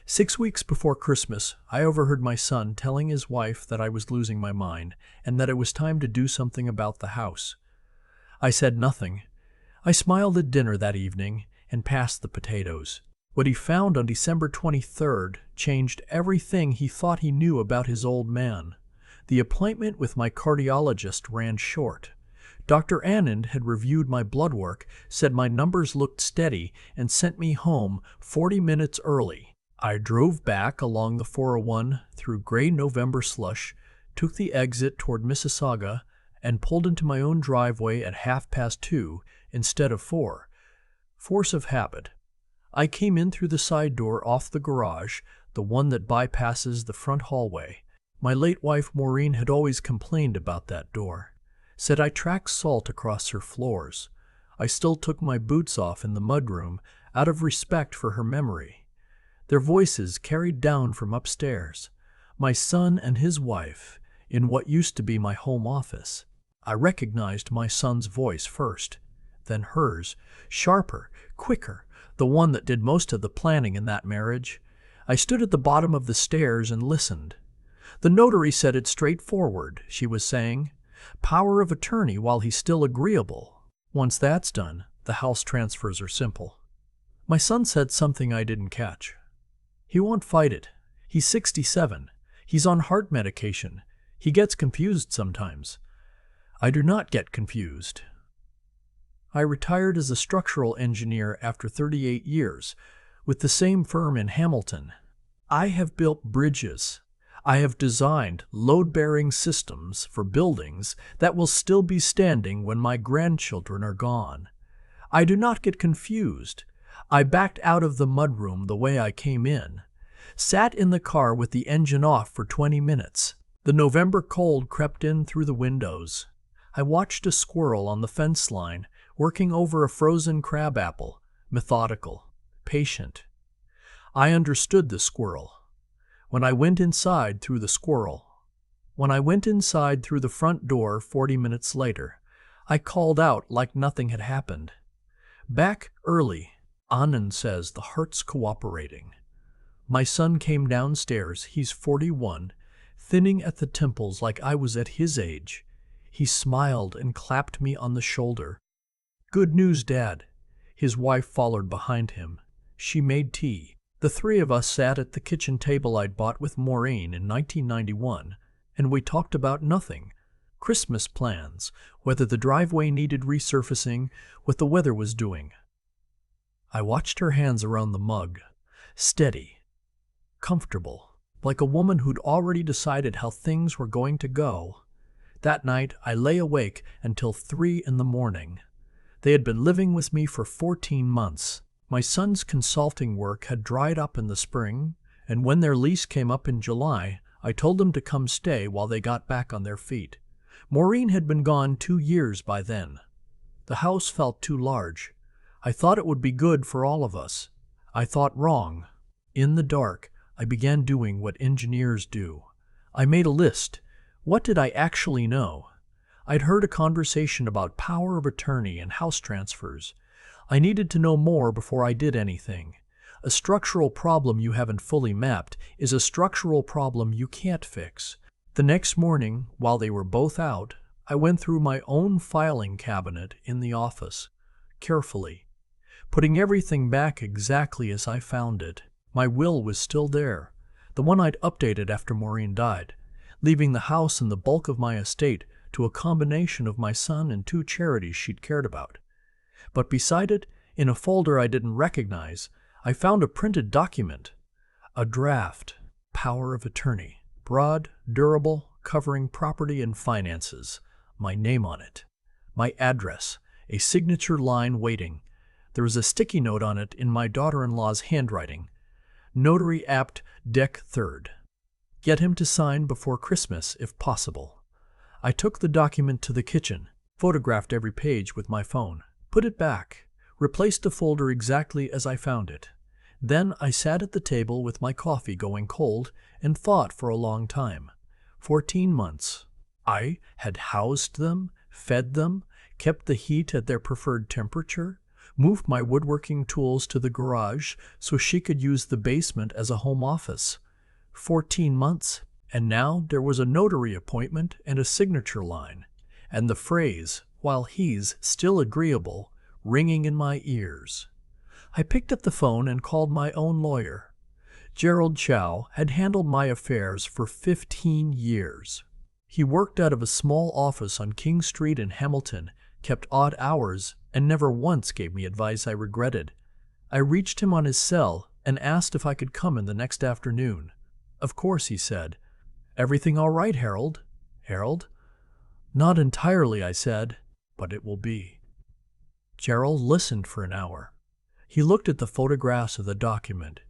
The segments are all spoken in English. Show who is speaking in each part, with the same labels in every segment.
Speaker 1: 6 weeks before Christmas, I overheard my son telling his wife that I was losing my mind and that it was time to do something about the house. I said nothing. I smiled at dinner that evening and passed the potatoes. What he found on December 23rd changed everything he thought he knew about his old man. The appointment with my cardiologist ran short. Dr. Anand had reviewed my blood work, said my numbers looked steady, and sent me home 40 minutes early. I drove back along the 401 through gray November slush, took the exit toward Mississauga, and pulled into my own driveway at 2:30 instead of 4. Force of habit. I came in through the side door off the garage, the one that bypasses the front hallway. My late wife Maureen had always complained about that door, said I tracked salt across her floors. I still took my boots off in the mudroom out of respect for her memory. Their voices carried down from upstairs. My son and his wife, in what used to be my home office. I recognized my son's voice first, then hers, sharper, quicker, the one that did most of the planning in that marriage. I stood at the bottom of the stairs and listened. The notary said it straightforward, she was saying. Power of attorney while he's still agreeable. Once that's done, the house transfers are simple. My son said something I didn't catch. He won't fight it. He's 67. He's on heart medication. He gets confused sometimes. I do not get confused. I retired as a structural engineer after 38 years, with the same firm in Hamilton. I have built bridges. I have designed load-bearing systems for buildings that will still be standing when my grandchildren are gone. I do not get confused. I backed out of the mudroom the way I came in, sat in the car with the engine off for 20 minutes. The November cold crept in through the windows. I watched a squirrel on the fence line working over a frozen crabapple, methodical, patient. I understood the squirrel. When I went inside through the front door 40 minutes later, I called out like nothing had happened. Back early, Anand says the heart's cooperating. My son came downstairs, he's 41, thinning at the temples like I was at his age. He smiled and clapped me on the shoulder. Good news, Dad. His wife followed behind him. She made tea. The three of us sat at the kitchen table I'd bought with Maureen in 1991, and we talked about nothing. Christmas plans, whether the driveway needed resurfacing, what the weather was doing. I watched her hands around the mug, steady, comfortable, like a woman who'd already decided how things were going to go. That night, I lay awake until 3 in the morning. They had been living with me for 14 months. My son's consulting work had dried up in the spring, and when their lease came up in July, I told them to come stay while they got back on their feet. Maureen had been gone 2 years by then. The house felt too large. I thought it would be good for all of us. I thought wrong. In the dark, I began doing what engineers do. I made a list. What did I actually know? I'd heard a conversation about power of attorney and house transfers. I needed to know more before I did anything. A structural problem you haven't fully mapped is a structural problem you can't fix. The next morning, while they were both out, I went through my own filing cabinet in the office, carefully, putting everything back exactly as I found it. My will was still there, the one I'd updated after Maureen died, leaving the house and the bulk of my estate to a combination of my son and 2 charities she'd cared about. But beside it, in a folder I didn't recognize, I found a printed document, a draft, power of attorney, broad, durable, covering property and finances, my name on it, my address, a signature line waiting. There was a sticky note on it in my daughter-in-law's handwriting. Notary apt Dec 3rd. Get him to sign before Christmas if possible. I took the document to the kitchen, photographed every page with my phone, put it back, replaced the folder exactly as I found it. Then I sat at the table with my coffee going cold and thought for a long time. 14 months. I had housed them, fed them, kept the heat at their preferred temperature, moved my woodworking tools to the garage so she could use the basement as a home office. 14 months, and now there was a notary appointment and a signature line, and the phrase, "while he's still agreeable," ringing in my ears. I picked up the phone and called my own lawyer. Gerald Chow had handled my affairs for 15 years. He worked out of a small office on King Street in Hamilton, kept odd hours, and never once gave me advice I regretted. I reached him on his cell and asked if I could come in the next afternoon. Of course, he said. "Everything all right, Harold?" "Harold?" "Not entirely," I said, "but it will be." Gerald listened for an hour. He looked at the photographs of the document.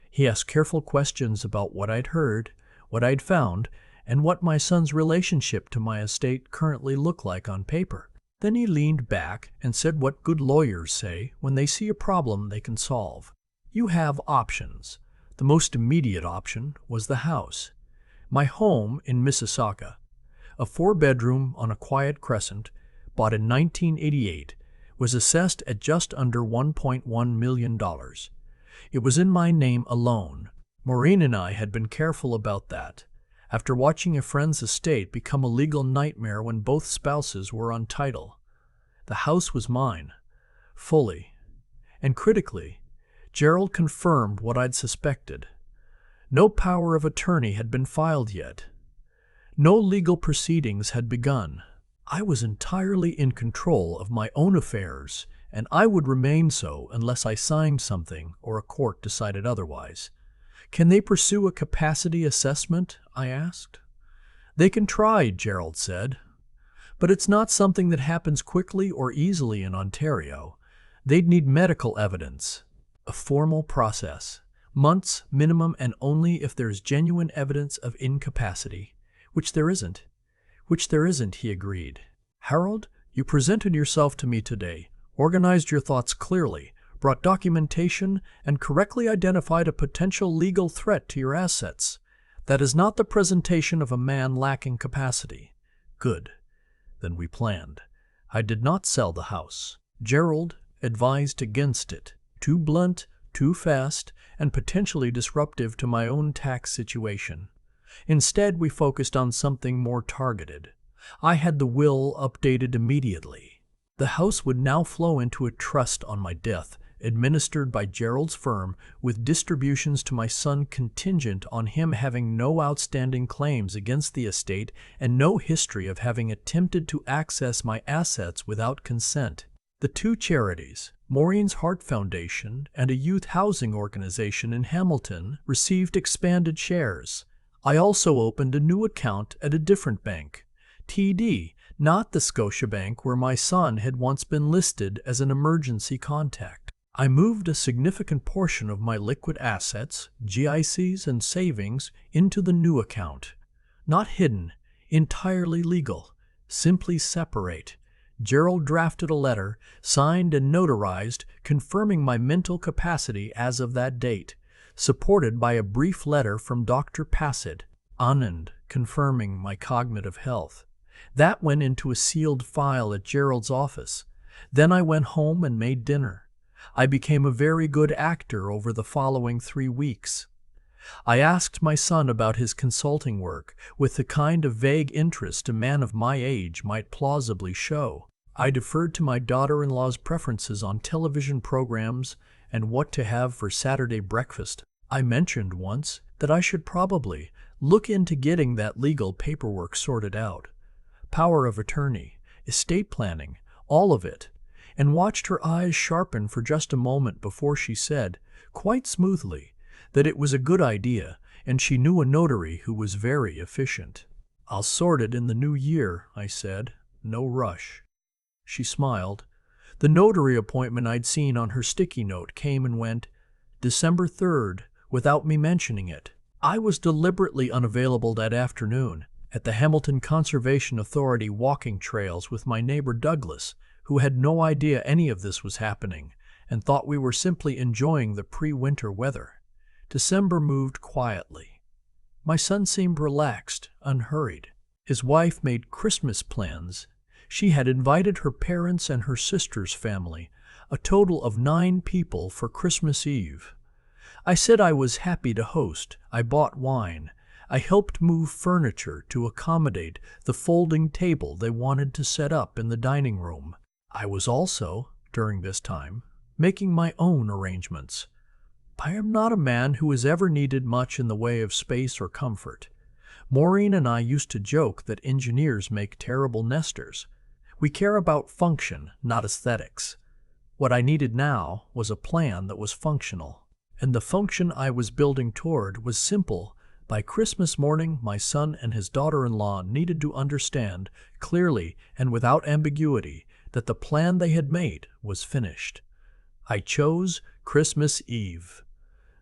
Speaker 1: He asked careful questions about what I'd heard, what I'd found, and what my son's relationship to my estate currently looked like on paper. Then he leaned back and said what good lawyers say when they see a problem they can solve. "You have options." The most immediate option was the house. My home in Mississauga, a 4-bedroom on a quiet crescent, bought in 1988, was assessed at just under $1.1 million. It was in my name alone. Maureen and I had been careful about that, after watching a friend's estate become a legal nightmare when both spouses were on title. The house was mine, fully. And critically, Gerald confirmed what I'd suspected. No power of attorney had been filed yet. No legal proceedings had begun. I was entirely in control of my own affairs, and I would remain so unless I signed something or a court decided otherwise. "Can they pursue a capacity assessment?" I asked. "They can try," Gerald said. "But it's not something that happens quickly or easily in Ontario. They'd need medical evidence. A formal process. Months minimum, and only if there's genuine evidence of incapacity. Which there isn't." "Which there isn't," he agreed. "Harold, you presented yourself to me today, organized your thoughts clearly, brought documentation, and correctly identified a potential legal threat to your assets. That is not the presentation of a man lacking capacity." "Good. Then we planned. I did not sell the house. Gerald advised against it. Too blunt, too fast, and potentially disruptive to my own tax situation. Instead, we focused on something more targeted. I had the will updated immediately. The house would now flow into a trust on my death, administered by Gerald's firm, with distributions to my son contingent on him having no outstanding claims against the estate and no history of having attempted to access my assets without consent. The 2 charities, Maureen's Heart Foundation and a youth housing organization in Hamilton, received expanded shares. I also opened a new account at a different bank, TD, not the Scotiabank where my son had once been listed as an emergency contact. I moved a significant portion of my liquid assets, GICs and savings, into the new account. Not hidden, entirely legal, simply separate. Gerald drafted a letter, signed and notarized, confirming my mental capacity as of that date, supported by a brief letter from Dr. Passett, Anand, confirming my cognitive health. That went into a sealed file at Gerald's office. Then I went home and made dinner. I became a very good actor over the following 3 weeks. I asked my son about his consulting work with the kind of vague interest a man of my age might plausibly show. I deferred to my daughter-in-law's preferences on television programs and what to have for Saturday breakfast. I mentioned once that I should probably look into getting that legal paperwork sorted out. Power of attorney, estate planning, all of it, and watched her eyes sharpen for just a moment before she said, quite smoothly, that it was a good idea and she knew a notary who was very efficient. "I'll sort it in the new year," I said. "No rush." She smiled. The notary appointment I'd seen on her sticky note came and went, December 3rd, without me mentioning it. I was deliberately unavailable that afternoon at the Hamilton Conservation Authority walking trails with my neighbor Douglas, who had no idea any of this was happening and thought we were simply enjoying the pre-winter weather. December moved quietly. My son seemed relaxed, unhurried. His wife made Christmas plans. She had invited her parents and her sister's family, a total of 9 people for Christmas Eve. I said I was happy to host. I bought wine. I helped move furniture to accommodate the folding table they wanted to set up in the dining room. I was also, during this time, making my own arrangements. I am not a man who has ever needed much in the way of space or comfort. Maureen and I used to joke that engineers make terrible nesters. We care about function, not aesthetics. What I needed now was a plan that was functional. And the function I was building toward was simple. By Christmas morning, my son and his daughter-in-law needed to understand, clearly and without ambiguity, that the plan they had made was finished. I chose Christmas Eve.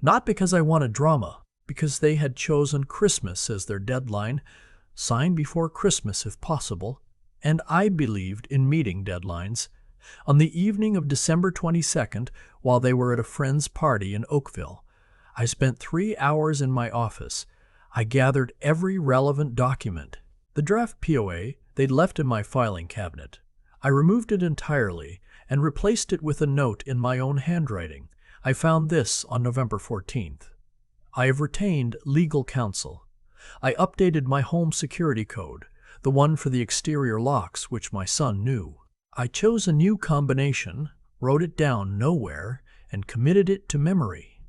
Speaker 1: Not because I wanted drama, because they had chosen Christmas as their deadline, sign before Christmas if possible, and I believed in meeting deadlines. On the evening of December 22nd, while they were at a friend's party in Oakville, I spent 3 hours in my office. I gathered every relevant document. The draft POA they'd left in my filing cabinet. I removed it entirely and replaced it with a note in my own handwriting. I found this on November 14th. I have retained legal counsel. I updated my home security code, the one for the exterior locks which my son knew. I chose a new combination, wrote it down nowhere, and committed it to memory.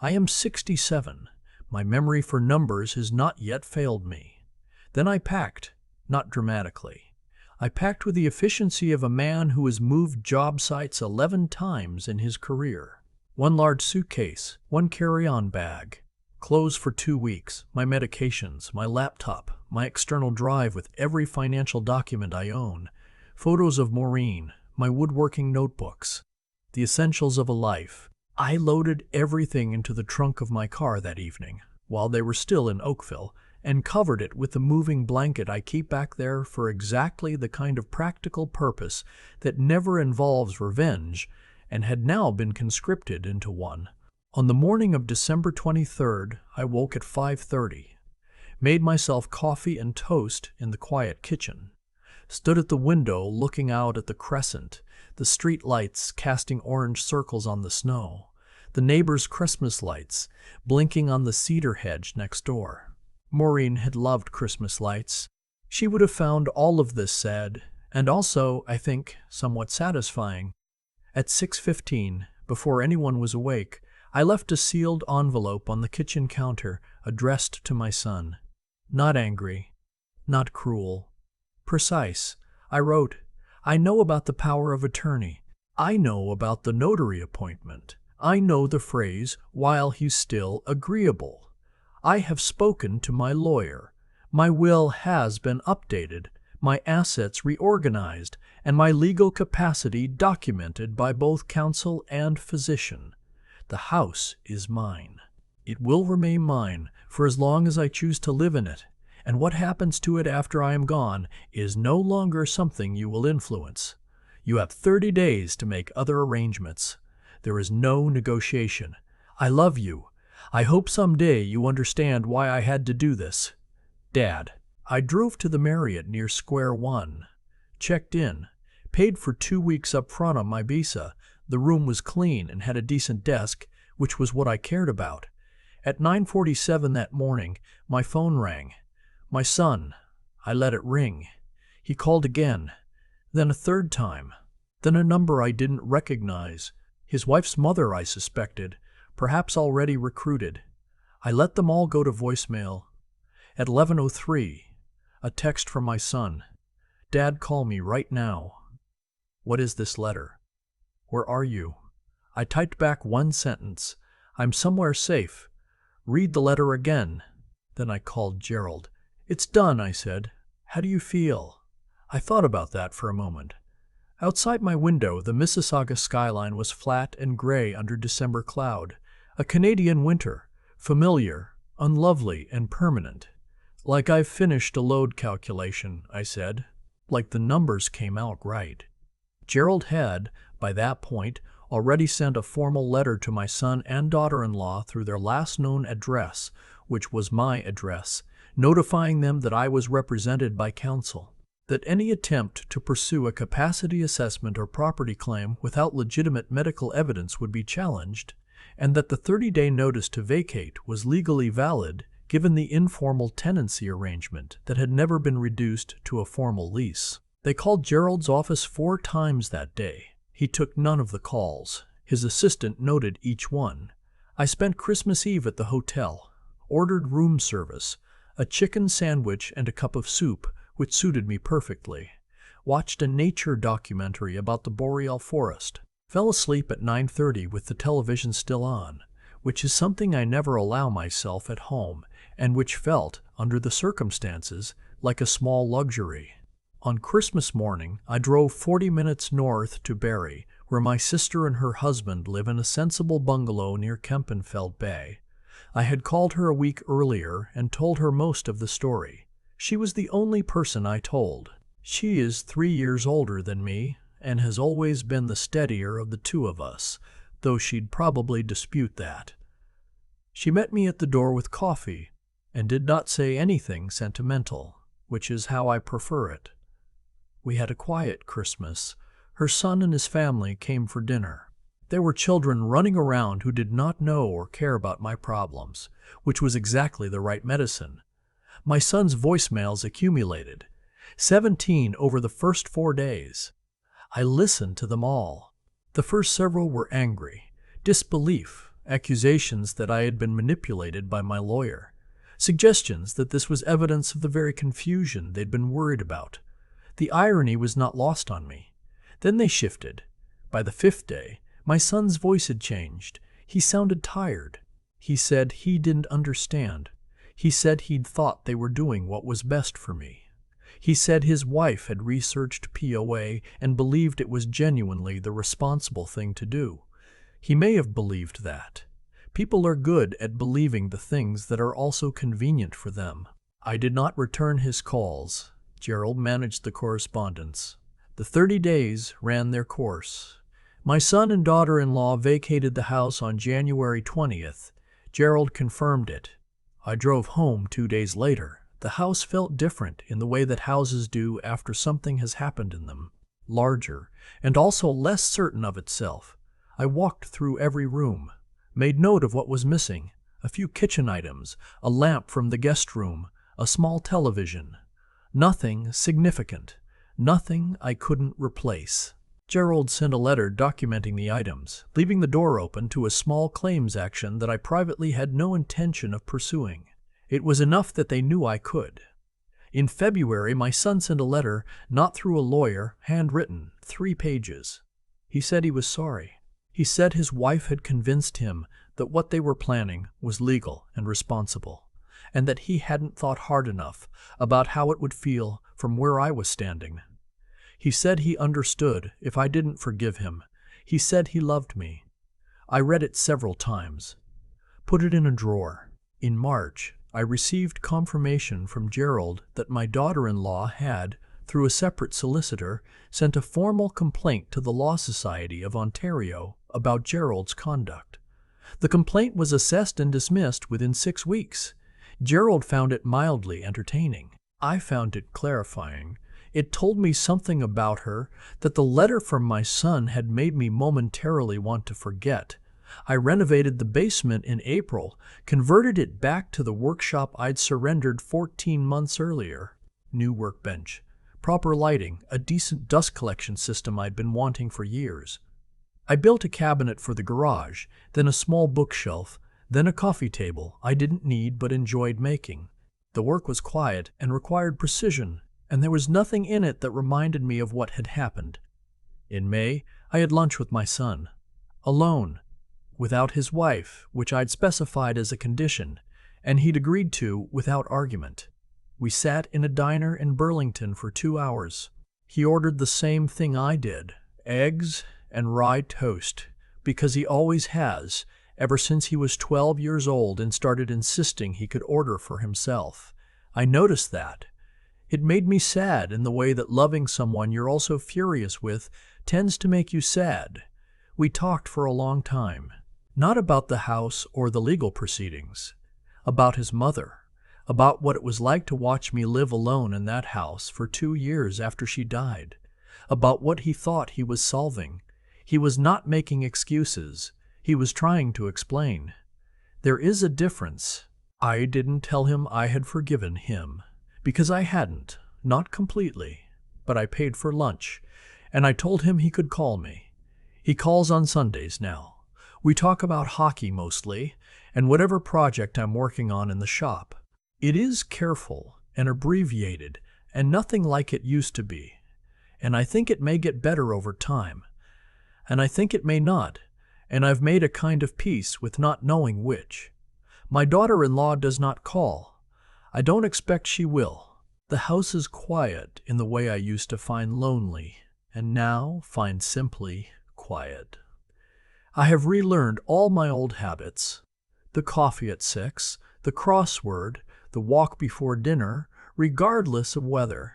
Speaker 1: I am 67. My memory for numbers has not yet failed me. Then I packed, not dramatically. I packed with the efficiency of a man who has moved job sites 11 times in his career. 1 large suitcase, 1 carry-on bag, clothes for 2 weeks, my medications, my laptop, my external drive with every financial document I own, photos of Maureen, my woodworking notebooks, the essentials of a life. I loaded everything into the trunk of my car that evening, while they were still in Oakville, and covered it with the moving blanket I keep back there for exactly the kind of practical purpose that never involves revenge, and had now been conscripted into one. On the morning of December 23rd, I woke at 5:30, made myself coffee and toast in the quiet kitchen, stood at the window looking out at the crescent, the street lights casting orange circles on the snow, the neighbors' Christmas lights blinking on the cedar hedge next door. Maureen had loved Christmas lights. She would have found all of this sad, and also, I think, somewhat satisfying. At 6:15, before anyone was awake, I left a sealed envelope on the kitchen counter addressed to my son. Not angry, not cruel. Precise. I wrote, I know about the power of attorney. I know about the notary appointment. I know the phrase, while he's still agreeable. I have spoken to my lawyer. My will has been updated, my assets reorganized, and my legal capacity documented by both counsel and physician. The house is mine. It will remain mine for as long as I choose to live in it, and what happens to it after I am gone is no longer something you will influence. You have 30 days to make other arrangements. There is no negotiation. I love you. I hope someday you understand why I had to do this. Dad. I drove to the Marriott near Square One, checked in, paid for 2 weeks up front on my visa. The room was clean and had a decent desk, which was what I cared about. At 9:47 that morning, my phone rang. My son. I let it ring. He called again, then a third time, then a number I didn't recognize. His wife's mother, I suspected, perhaps already recruited. I let them all go to voicemail. At 11:03, a text from my son. Dad, call me right now. What is this letter? Where are you? I typed back 1 sentence. I'm somewhere safe. Read the letter again. Then I called Gerald. It's done, I said. How do you feel? I thought about that for a moment. Outside my window, the Mississauga skyline was flat and gray under December cloud. A Canadian winter, familiar, unlovely, and permanent. Like I've finished a load calculation, I said. Like the numbers came out right. Gerald had, by that point, already sent a formal letter to my son and daughter-in-law through their last known address, which was my address, notifying them that I was represented by counsel. that any attempt to pursue a capacity assessment or property claim without legitimate medical evidence would be challenged, and that the 30-day notice to vacate was legally valid given the informal tenancy arrangement that had never been reduced to a formal lease. They called Gerald's office 4 times that day. He took none of the calls. His assistant noted each one. I spent Christmas Eve at the hotel, ordered room service, a chicken sandwich and a cup of soup, which suited me perfectly, watched a nature documentary about the boreal forest, fell asleep at 9:30 with the television still on, which is something I never allow myself at home, and which felt, under the circumstances, like a small luxury. On Christmas morning, I drove 40 minutes north to Barrie, where my sister and her husband live in a sensible bungalow near Kempenfeld Bay. I had called her a week earlier and told her most of the story. She was the only person I told. She is 3 years older than me and has always been the steadier of the two of us, though she'd probably dispute that. She met me at the door with coffee and did not say anything sentimental, which is how I prefer it. We had a quiet Christmas. Her son and his family came for dinner. There were children running around who did not know or care about my problems, which was exactly the right medicine. My son's voicemails accumulated, 17 over the first 4 days. I listened to them all. The first several were angry, disbelief, accusations that I had been manipulated by my lawyer, suggestions that this was evidence of the very confusion they'd been worried about. The irony was not lost on me. Then they shifted. By the 5th day, my son's voice had changed. He sounded tired. He said he didn't understand. He said he'd thought they were doing what was best for me. He said his wife had researched POA and believed it was genuinely the responsible thing to do. He may have believed that. People are good at believing the things that are also convenient for them. I did not return his calls. Gerald managed the correspondence. The 30 days ran their course. My son and daughter-in-law vacated the house on January 20th. Gerald confirmed it. I drove home 2 days later. The house felt different in the way that houses do after something has happened in them. Larger, and also less certain of itself. I walked through every room, made note of what was missing, a few kitchen items, a lamp from the guest room, a small television. Nothing significant, nothing I couldn't replace. Gerald sent a letter documenting the items, leaving the door open to a small claims action that I privately had no intention of pursuing. It was enough that they knew I could. In February, my son sent a letter, not through a lawyer, handwritten, 3 pages. He said he was sorry. He said his wife had convinced him that what they were planning was legal and responsible, and that he hadn't thought hard enough about how it would feel from where I was standing. He said he understood if I didn't forgive him. He said he loved me. I read it several times. Put it in a drawer. In March, I received confirmation from Gerald that my daughter-in-law had, through a separate solicitor, sent a formal complaint to the Law Society of Ontario about Gerald's conduct. The complaint was assessed and dismissed within 6 weeks. Gerald found it mildly entertaining. I found it clarifying. It told me something about her that the letter from my son had made me momentarily want to forget. I renovated the basement in April, converted it back to the workshop I'd surrendered 14 months earlier. New workbench, proper lighting, a decent dust collection system I'd been wanting for years. I built a cabinet for the garage, then a small bookshelf, then a coffee table I didn't need but enjoyed making. The work was quiet and required precision, and there was nothing in it that reminded me of what had happened. In May, I had lunch with my son. Alone. Without his wife, which I'd specified as a condition, and he'd agreed to without argument. We sat in a diner in Burlington for 2 hours. He ordered the same thing I did, eggs and rye toast, because he always has, ever since he was 12 years old and started insisting he could order for himself. I noticed that. It made me sad in the way that loving someone you're also furious with tends to make you sad. We talked for a long time. Not about the house or the legal proceedings. About his mother. about what it was like to watch me live alone in that house for 2 years after she died, about what he thought he was solving. He was not making excuses. He was trying to explain. There is a difference. I didn't tell him I had forgiven him, because I hadn't, not completely, but I paid for lunch, and I told him he could call me. He calls on Sundays now. We talk about hockey mostly, and whatever project I'm working on in the shop. It is careful and abbreviated, and nothing like it used to be. And I think it may get better over time. And I think it may not, and I've made a kind of peace with not knowing which. My daughter-in-law does not call. I don't expect she will. The house is quiet in the way I used to find lonely, and now find simply quiet. I have relearned all my old habits. The coffee at 6, the crossword, the walk before dinner, regardless of weather.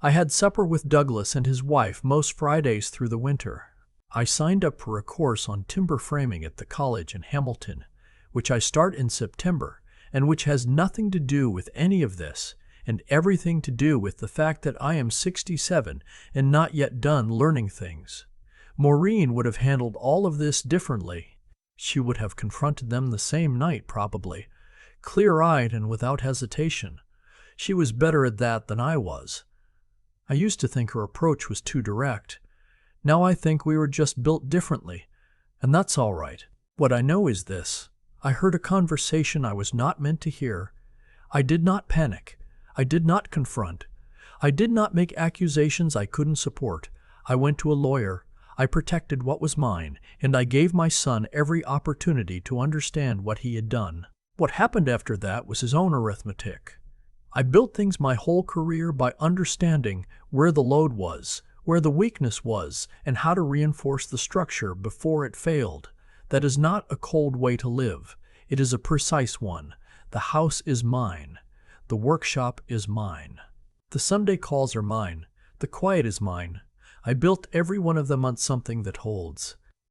Speaker 1: I had supper with Douglas and his wife most Fridays through the winter. I signed up for a course on timber framing at the college in Hamilton, which I start in September, and which has nothing to do with any of this, and everything to do with the fact that I am 67 and not yet done learning things. Maureen would have handled all of this differently. She would have confronted them the same night, probably, clear-eyed and without hesitation. She was better at that than I was. I used to think her approach was too direct. Now I think we were just built differently, and that's all right. What I know is this. I heard a conversation I was not meant to hear. I did not panic. I did not confront. I did not make accusations I couldn't support. I went to a lawyer. I protected what was mine, and I gave my son every opportunity to understand what he had done. What happened after that was his own arithmetic. I built things my whole career by understanding where the load was, where the weakness was, and how to reinforce the structure before it failed. That is not a cold way to live. It is a precise one. The house is mine. The workshop is mine. The Sunday calls are mine. The quiet is mine. I built every one of them on something that holds.